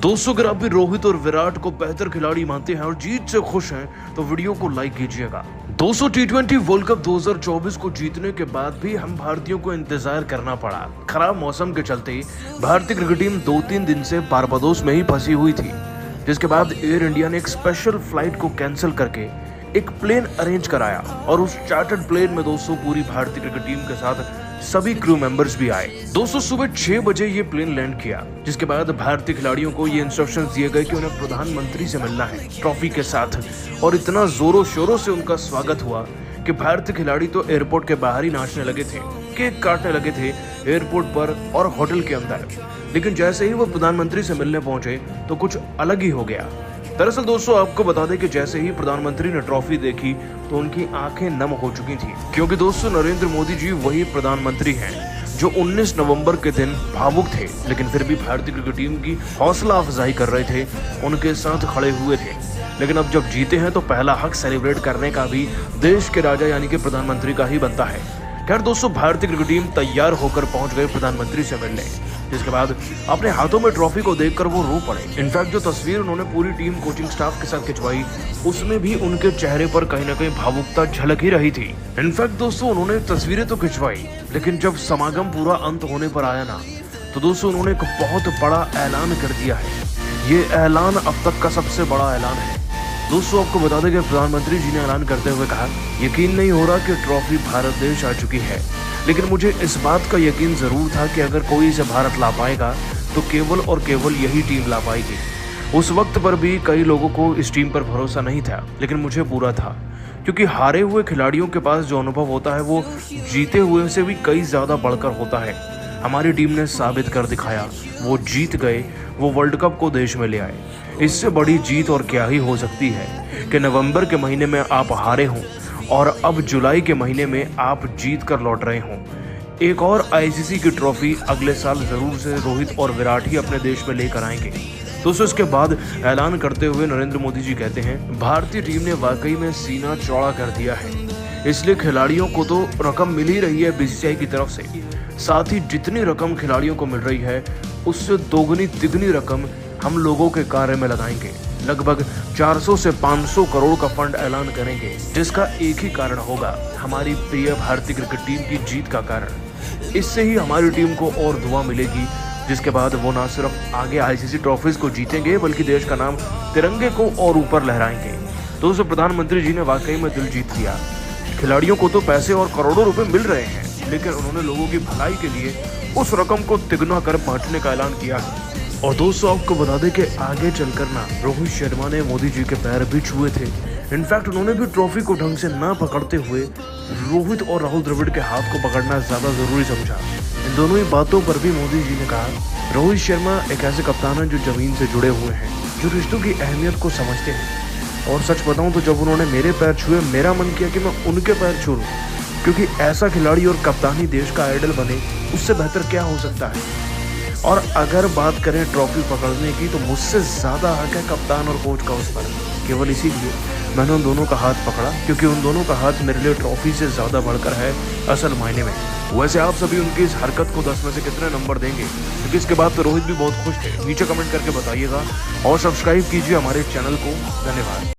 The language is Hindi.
दोस्तों, अगर आप भी रोहित और विराट को बेहतर खिलाड़ी मानते हैं और जीत से खुश हैं तो वीडियो को लाइक कीजिएगा। दोस्तों, टी20 वर्ल्ड कप 2024 को जीतने के बाद भी हम भारतीयों को इंतजार करना पड़ा। खराब मौसम के चलते भारतीय क्रिकेट टीम 2-3 दिन से बारबाडोस में ही फंसी हुई थी, जिसके बाद एयर इंडिया ने एक स्पेशल फ्लाइट को कैंसिल करके एक प्लेन अरेंज कराया और उस चार्टर्ड प्लेन में दोस्तों पूरी भारतीय क्रिकेट टीम के साथ सभी क्रू मेंबर्स भी आए। दोस्तों, सुबह 6 बजे ये प्लेन लैंड किया, जिसके बाद भारतीय खिलाड़ियों को ये इंस्ट्रक्शंस दिए गए कि उन्हें प्रधानमंत्री से मिलना है ट्रॉफी के साथ। और इतना जोरों शोरों से उनका स्वागत हुआ कि भारतीय खिलाड़ी तो एयरपोर्ट के बाहर ही नाचने लगे थे, केक काटने लगे थे एयरपोर्ट पर और होटल के अंदर। लेकिन जैसे ही वो प्रधानमंत्री से मिलने पहुंचे तो कुछ अलग ही हो गया। दरअसल दोस्तों, आपको बता दें कि जैसे ही प्रधानमंत्री ने ट्रॉफी देखी तो उनकी आंखें नम हो चुकी थी, क्योंकि दोस्तों नरेंद्र मोदी जी वही प्रधानमंत्री हैं जो 19 नवंबर के दिन भावुक थे, लेकिन फिर भी भारतीय क्रिकेट टीम की हौसला अफजाई कर रहे थे, उनके साथ खड़े हुए थे। लेकिन अब जब जीते हैं तो पहला हक सेलिब्रेट करने का भी देश के राजा यानी कि प्रधानमंत्री का ही बनता है। खैर दोस्तों, भारतीय क्रिकेट टीम तैयार होकर पहुंच गए प्रधानमंत्री से मिलने, जिसके बाद अपने हाथों में ट्रॉफी को देखकर वो रो पड़े। इनफैक्ट जो तस्वीर उन्होंने पूरी टीम कोचिंग स्टाफ के साथ खिंचवाई, उसमें भी उनके चेहरे पर कहीं ना कहीं भावुकता झलक ही रही थी। इनफैक्ट दोस्तों, उन्होंने तस्वीरें तो खिंचवाई, लेकिन जब समागम पूरा अंत होने पर आया ना, तो दोस्तों उन्होंने एक बहुत बड़ा ऐलान कर दिया है। ये ऐलान अब तक का सबसे बड़ा ऐलान है। दोस्तों, आपको बता दें कि प्रधानमंत्री जी ने ऐलान करते हुए कहा, यकीन नहीं हो रहा कि ट्रॉफी भारत देश आ चुकी है, लेकिन मुझे इस बात का यकीन जरूर था कि अगर कोई इसे भारत ला पाएगा तो केवल और केवल यही टीम ला पाएगी। उस वक्त पर भी कई लोगों को इस टीम पर भरोसा नहीं था, लेकिन मुझे पूरा था, क्योंकि हारे हुए खिलाड़ियों के पास जो अनुभव होता है वो जीते हुए से भी कई ज्यादा बढ़कर होता है। हमारी टीम ने साबित कर दिखाया, वो जीत गए, वो वर्ल्ड कप को देश में ले आए। इससे बड़ी जीत और क्या ही हो सकती है कि नवंबर के महीने में आप हारे हों और अब जुलाई के महीने में आप जीत कर लौट रहे हों। एक और आईसीसी की ट्रॉफी अगले साल जरूर से रोहित और विराट ही अपने देश में लेकर आएंगे। दोस्तों, इसके बाद ऐलान करते हुए नरेंद्र मोदी जी कहते हैं, भारतीय टीम ने वाकई में सीना चौड़ा कर दिया है, इसलिए खिलाड़ियों को तो रकम मिल ही रही है बीसीसीआई की तरफ से, साथ ही जितनी रकम खिलाड़ियों को मिल रही है उससे दोगुनी तिगुनी रकम हम लोगों के कार्य में लगाएंगे। लगभग 400 से 500 करोड़ का फंड ऐलान करेंगे, जिसका एक ही कारण होगा, हमारी प्रिय भारतीय क्रिकेट टीम की जीत का कारण। इससे ही हमारी टीम को और दुआ मिलेगी, जिसके बाद वो ना सिर्फ आगे आईसीसी ट्रॉफीज को जीतेंगे बल्कि देश का नाम तिरंगे को और ऊपर लहराएंगे। दोस्तों, प्रधानमंत्री जी ने वाकई में दिल जीत लिया। खिलाड़ियों को तो पैसे और करोड़ों रुपए मिल रहे हैं, लेकिन उन्होंने लोगों की भलाई के लिए उस रकम को तिगुना कर बांटने का ऐलान किया। और दोस्तों, आपको बता दें कि आगे चलकर ना रोहित शर्मा ने मोदी जी के पैर भी छुए थे। इनफैक्ट उन्होंने भी ट्रॉफी को ढंग से ना पकड़ते हुए रोहित और राहुल द्रविड़ के हाथ को पकड़ना ज्यादा जरूरी समझा। इन दोनों ही बातों पर भी मोदी जी ने कहा, रोहित शर्मा एक ऐसे कप्तान है जो जमीन से जुड़े हुए हैं, जो रिश्तों की अहमियत को समझते हैं। और सच बताऊं तो जब उन्होंने मेरे पैर छुए, मेरा मन किया कि मैं उनके पैर छू लूं, क्योंकि ऐसा खिलाड़ी और कप्तानी देश का आइडल बने, उससे बेहतर क्या हो सकता है। और अगर बात करें ट्रॉफी पकड़ने की, तो मुझसे ज्यादा हक है कप्तान और कोच का उस पर। केवल इसीलिए मैंने उन दोनों का हाथ पकड़ा, क्योंकि उन दोनों का हाथ मेरे लिए ट्रॉफी से ज्यादा बढ़कर है असल मायने में। वैसे आप सभी उनकी इस हरकत को 10 में से कितने नंबर देंगे? क्योंकि इसके बाद तो रोहित भी बहुत खुश थे। नीचे कमेंट करके बताइएगा और सब्सक्राइब कीजिए हमारे चैनल को। धन्यवाद।